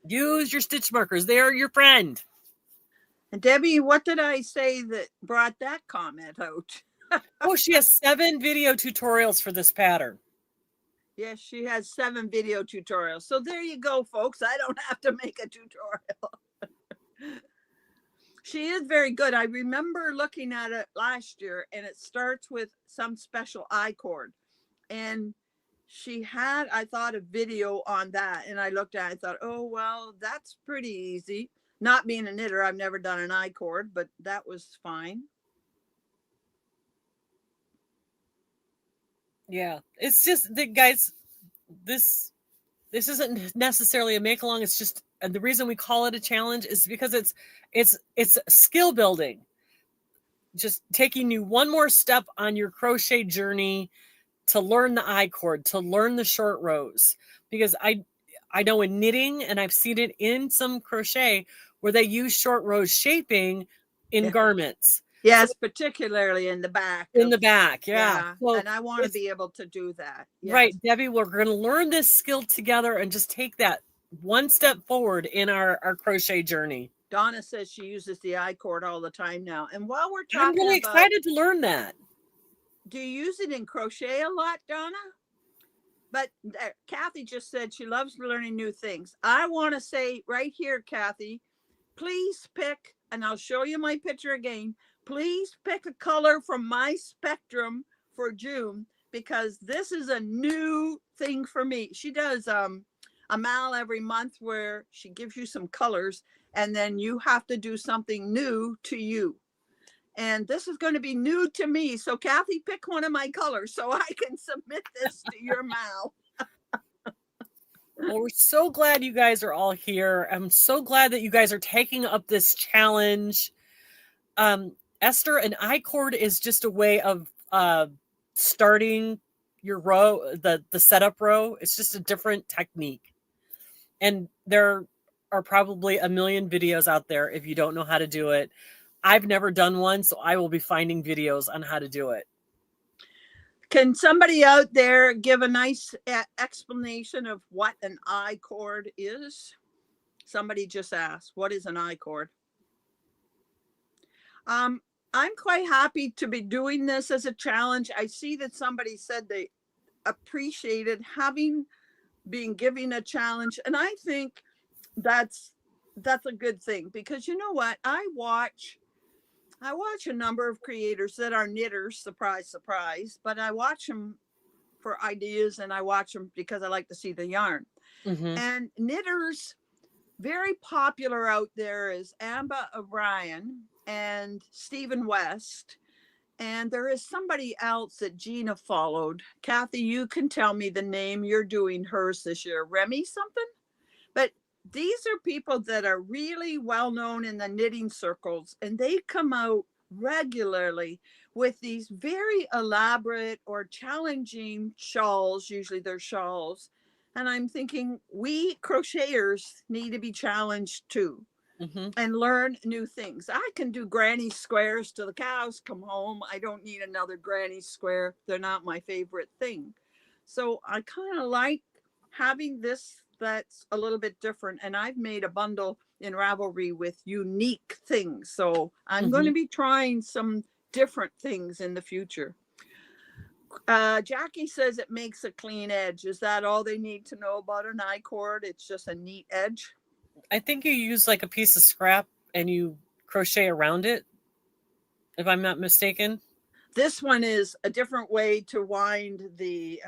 Use your stitch markers. They are your friend. And Debbie, what did I say that brought that comment out? Oh, she has 7 video tutorials for this pattern. Yes, she has 7 video tutorials. So there you go, folks. I don't have to make a tutorial. She is very good. I remember looking at it last year, and it starts with some special I-cord. And she had, I thought, a video on that. And I looked at it and thought, oh, well, that's pretty easy. Not being a knitter, I've never done an I-cord, but that was fine. Yeah, it's just that, guys, this isn't necessarily a make along. It's just, and the reason we call it a challenge is because it's skill building. Just taking you one more step on your crochet journey to learn the I-cord, to learn the short rows. Because I know in knitting, and I've seen it in some crochet, where they use short rows shaping in garments. Yes, so, particularly in the back. In the back, yeah. So and I want to be able to do that. Yes. Right, Debbie, we're going to learn this skill together and just take that one step forward in our crochet journey. Donna says she uses the I-cord all the time now. And while we're talking, I'm really excited to learn that. Do you use it in crochet a lot, Donna? But Kathy just said she loves learning new things. I want to say right here, Kathy, please pick, and I'll show you my picture again. Please pick a color from my spectrum for June, because this is a new thing for me. She does a mal every month where she gives you some colors, and then you have to do something new to you. And this is going to be new to me. So Kathy, pick one of my colors so I can submit this to your mal. Well, we're so glad you guys are all here. I'm so glad that you guys are taking up this challenge. Esther, an I-cord is just a way of starting your row, the setup row. It's just a different technique. And there are probably a million videos out there if you don't know how to do it. I've never done one, so I will be finding videos on how to do it. Can somebody out there give a nice explanation of what an I-cord is? Somebody just asked, what is an I-cord? I'm quite happy to be doing this as a challenge. I see that somebody said they appreciated being given a challenge, and I think that's a good thing, because you know what? I watch a number of creators that are knitters, surprise, surprise, but I watch them for ideas, and I watch them because I like to see the yarn. Mm-hmm. And knitters, very popular out there is Amba O'Brien and Stephen West. And there is somebody else that Gina followed. Kathy, you can tell me the name. You're doing hers this year. Remy something? But these are people that are really well known in the knitting circles, and they come out regularly with these very elaborate or challenging shawls. Usually they're shawls. And I'm thinking we crocheters need to be challenged too. Mm-hmm. And learn new things. I can do granny squares till the cows come home. I don't need another granny square. They're not my favorite thing. So I kind of like having this that's a little bit different. And I've made a bundle in Ravelry with unique things. So I'm going to be trying some different things in the future. Jackie says it makes a clean edge. Is that all they need to know about an I-cord? It's just a neat edge. I think you use like a piece of scrap and you crochet around it, if I'm not mistaken. This one is a different way to wind the,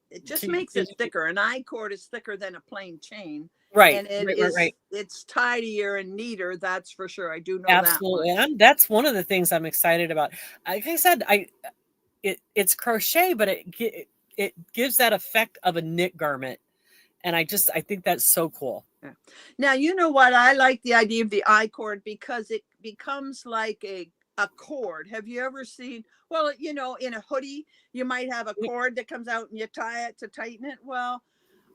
it just makes it thicker. An I-cord is thicker than a plain chain. Right. And it's tidier and neater. That's for sure. I do know absolutely. that. And that's one of the things I'm excited about. Like I said, it's crochet, but it gives that effect of a knit garment. And I think that's so cool. Yeah. Now, you know what? I like the idea of the I-cord because it becomes like a cord. Have you ever seen, well, you know, in a hoodie, you might have a cord that comes out and you tie it to tighten it. Well,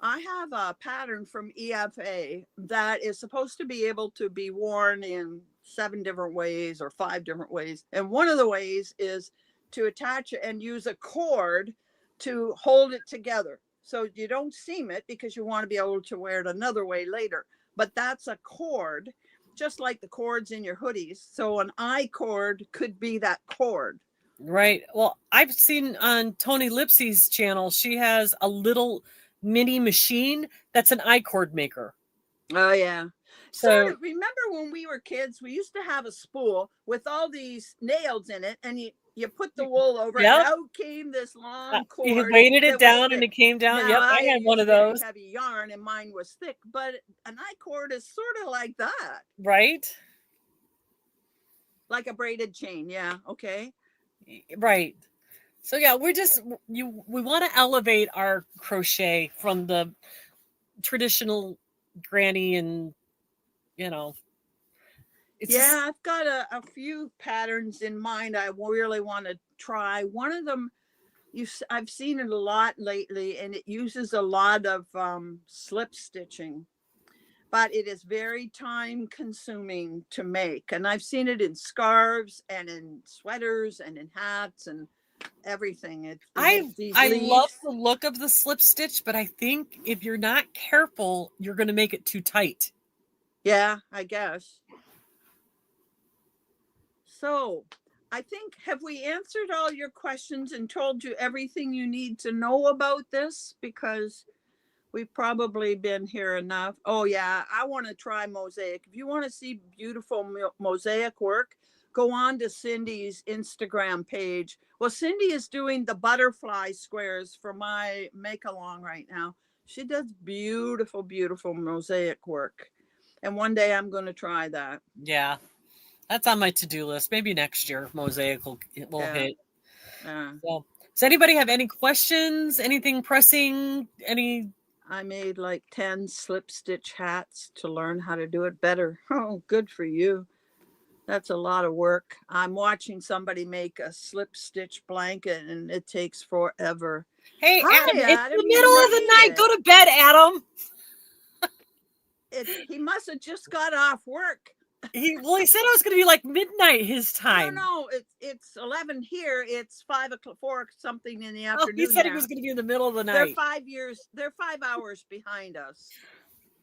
I have a pattern from EFA that is supposed to be able to be worn in 7 different ways or 5 different ways. And one of the ways is to attach it and use a cord to hold it together. So you don't seam it because you want to be able to wear it another way later. But that's a cord, just like the cords in your hoodies. So an I-cord could be that cord. Right. Well, I've seen on Tony Lipsy's channel, she has a little mini machine that's an I-cord maker. Oh, yeah. So remember when we were kids, we used to have a spool with all these nails in it, and you put the wool over it, and out came this long cord. You weighted it down and it came down. Now, yep, I had one of those. Heavy yarn, and mine was thick, but an I-cord is sort of like that. Right. Like a braided chain. Yeah. Okay. Right. So yeah, we want to elevate our crochet from the traditional granny and, you know. I've got a few patterns in mind I really want to try. One of them, I've seen it a lot lately, and it uses a lot of slip stitching, but it is very time consuming to make. And I've seen it in scarves and in sweaters and in hats and everything. I love the look of the slip stitch, but I think if you're not careful, you're going to make it too tight. Yeah, I guess. So I think, have we answered all your questions and told you everything you need to know about this? Because we've probably been here enough. Oh yeah, I want to try mosaic. If you want to see beautiful mosaic work, go on to Cindy's Instagram page. Well, Cindy is doing the butterfly squares for my make-along right now. She does beautiful, beautiful mosaic work. And one day I'm going to try that. Yeah. That's on my to-do list. Maybe next year, mosaic will hit. So, does anybody have any questions? Anything pressing? I made like 10 slip stitch hats to learn how to do it better. Oh, good for you. That's a lot of work. I'm watching somebody make a slip stitch blanket, and it takes forever. Hey, Adam, it's the middle of the night. Go to bed, Adam. He must have just got off work. He said it was going to be like midnight his time. No, it's 11 here. It's 5 o'clock, 4 something in the afternoon. He said he was going to be in the middle of the night. They're 5 hours behind us.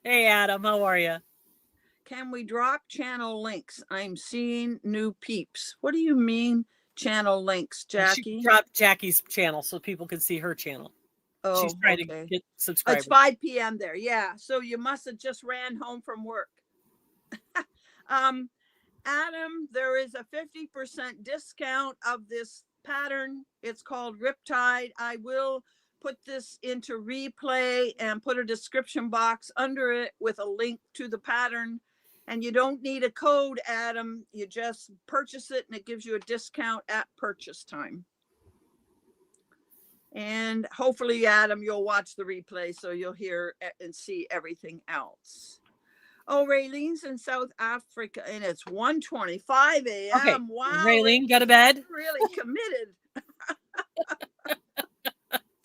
Hey, Adam, how are you? can we drop channel links? I'm seeing new peeps. What do you mean channel links, Jackie? She dropped Jackie's channel so people can see her channel. Oh, she's trying okay. to get subscribers. It's 5 p.m. there. Yeah. So you must have just ran home from work. Adam, there is a 50% discount of this pattern. It's called Riptide. I will put this into replay and put a description box under it with a link to the pattern. And you don't need a code, Adam. You just purchase it and it gives you a discount at purchase time. And hopefully, Adam, you'll watch the replay so you'll hear and see everything else. Oh, Raylene's in South Africa and it's 1:25 a.m. Okay. Wow. Raylene, go to bed. Really committed.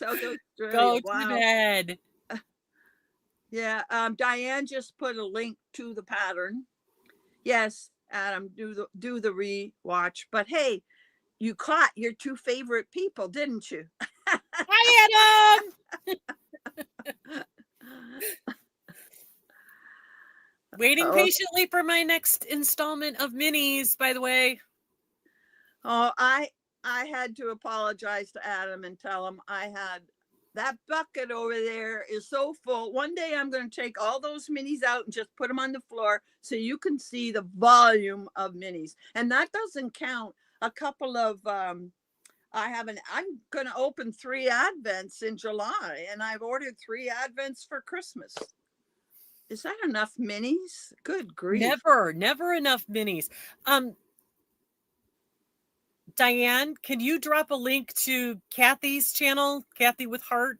South Australia. Go to bed. Yeah. Diane just put a link to the pattern. Yes, Adam, do the rewatch. But hey, you caught your two favorite people, didn't you? Hi, Adam. Waiting patiently for my next installment of minis, by the way. Oh, I had to apologize to Adam and tell him I had that bucket over there is so full. One day I'm going to take all those minis out and just put them on the floor so you can see the volume of minis. And that doesn't count a couple of I'm going to open 3 advents in July, and I've ordered 3 advents for Christmas. Is that enough minis? Good grief. Never enough minis. Diane, can you drop a link to Kathy's channel, Kathy with Heart,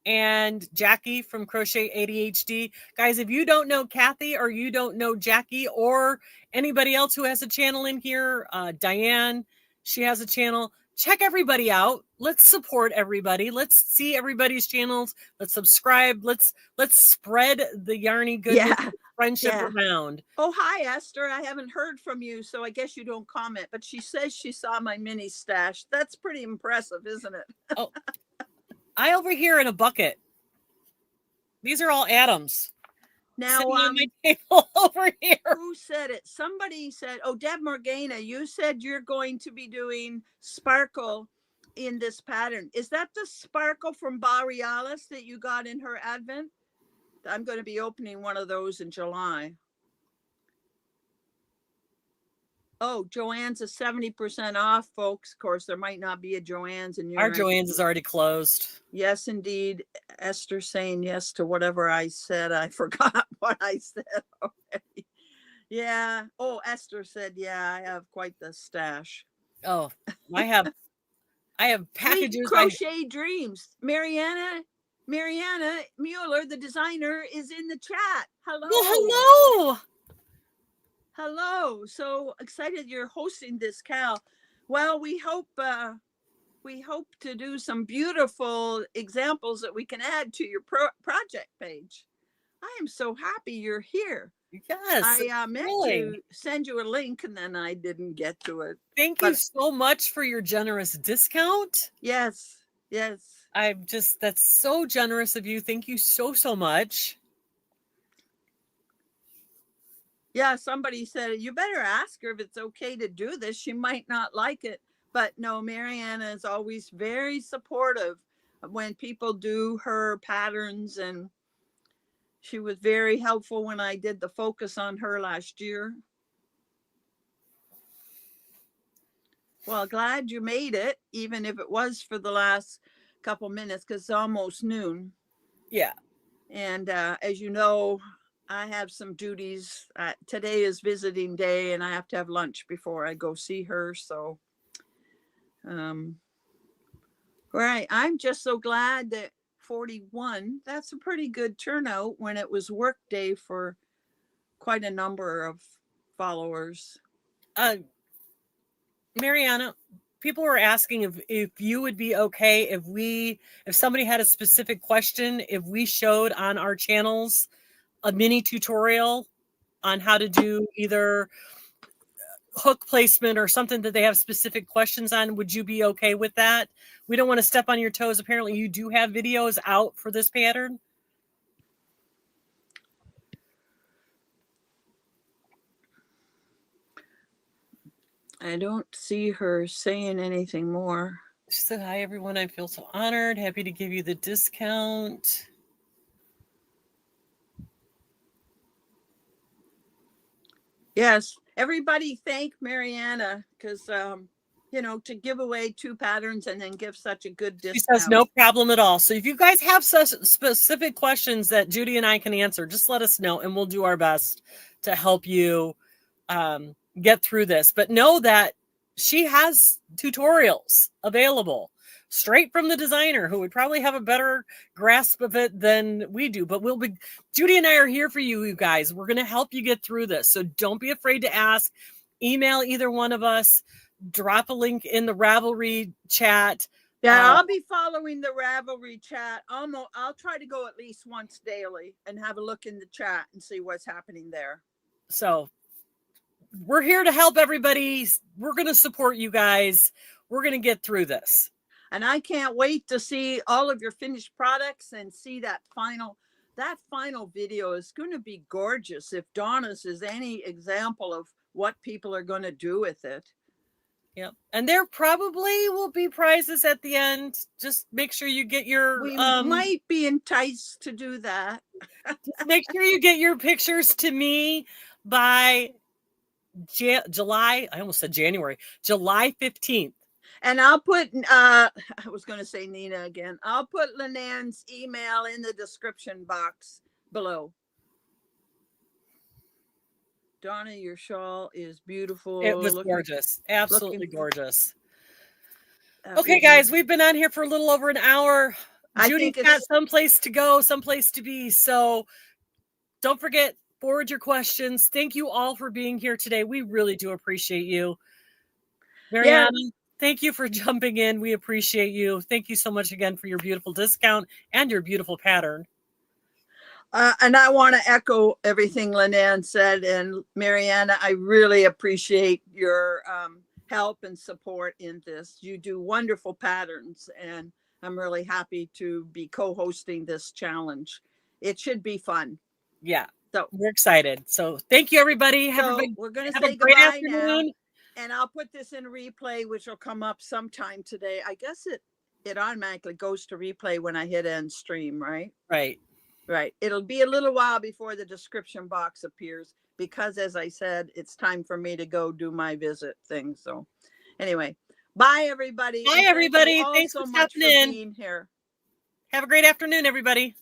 and Jackie from Crochet ADHD? Guys, if you don't know Kathy or you don't know Jackie or anybody else who has a channel in here, Diane, she has a channel. Check everybody out. Let's support everybody. Let's see everybody's channels. Let's subscribe. Let's spread the yarny goodness friendship around. Oh, hi, Esther. I haven't heard from you, so I guess you don't comment. But she says she saw my mini stash. That's pretty impressive, isn't it? Oh, I over here in a bucket. These are all Adams. Now, on my table over here. Who said it? Somebody said, oh, Deb Morgana, you said you're going to be doing sparkle in this pattern. Is that the sparkle from Borealis that you got in her advent? I'm going to be opening one of those in July. Oh, Joann's is 70% off, folks. Of course, there might not be a Joann's in your. Our Joann's is already closed. Yes, indeed. Esther saying yes to whatever I said. I forgot what I said already. Yeah. Oh, Esther said, yeah, I have quite the stash. Oh, I have packages. Sweet crochet dreams. Mariana Mueller, the designer, is in the chat. Hello. Well, hello. Hello. So excited you're hosting this, Cal. Well, we hope to do some beautiful examples that we can add to your project page. I am so happy you're here. Yes. I meant to send you a link and then I didn't get to it. Thank you so much for your generous discount. Yes. That's so generous of you. Thank you so much. Yeah, somebody said, you better ask her if it's okay to do this. She might not like it. But no, Mariana is always very supportive when people do her patterns. And she was very helpful when I did the focus on her last year. Well, glad you made it, even if it was for the last couple minutes, because it's almost noon. Yeah. And as you know, I have some duties. Today is visiting day and I have to have lunch before I go see her. So, right. I'm just so glad that 41, that's a pretty good turnout when it was work day for quite a number of followers. Mariana, people were asking if you would be okay if somebody had a specific question, if we showed on our channels a mini tutorial on how to do either hook placement or something that they have specific questions on. Would you be okay with that? We don't want to step on your toes. Apparently you do have videos out for this pattern. I don't see her saying anything more. She said, hi, everyone. I feel so honored. Happy to give you the discount. Yes. Everybody thank Mariana because, you know, to give away 2 patterns and then give such a good She discount. says no problem at all. So if you guys have such specific questions that Judy and I can answer, just let us know and we'll do our best to help you get through this. But know that she has tutorials available straight from the designer who would probably have a better grasp of it than we do. But Judy and I are here for you, you guys. We're going to help you get through this. So don't be afraid to ask. Email either one of us. Drop a link in the Ravelry chat. Yeah, I'll be following the Ravelry chat. I'll try to go at least once daily and have a look in the chat and see what's happening there. So we're here to help everybody. We're going to support you guys. We're going to get through this. And I can't wait to see all of your finished products and see that final video is going to be gorgeous. If Donna's is any example of what people are going to do with it. Yep. And there probably will be prizes at the end. Just make sure you get your... We might be enticed to do that. Just make sure you get your pictures to me by July. I almost said January. July 15th. And I'll put, I was going to say Nina again. I'll put Lynann's email in the description box below. Donna, your shawl is beautiful. It was gorgeous. Absolutely gorgeous. Okay, guys, we've been on here for a little over an hour. Judy's got someplace to go, someplace to be. So don't forget, forward your questions. Thank you all for being here today. We really do appreciate you. Mariana, thank you for jumping in. We appreciate you. Thank you so much again for your beautiful discount and your beautiful pattern. And I want to echo everything Lynann said. And Mariana, I really appreciate your help and support in this. You do wonderful patterns, and I'm really happy to be co-hosting this challenge. It should be fun. Yeah, so we're excited. So thank you, everybody. We're going to say goodbye now. And I'll put this in replay, which will come up sometime today. I guess it automatically goes to replay when I hit end stream, right? Right. Right. It'll be a little while before the description box appears because, as I said, it's time for me to go do my visit thing. So anyway, bye, everybody. Bye, everybody. Thanks so for much stopping for being here. Have a great afternoon, everybody.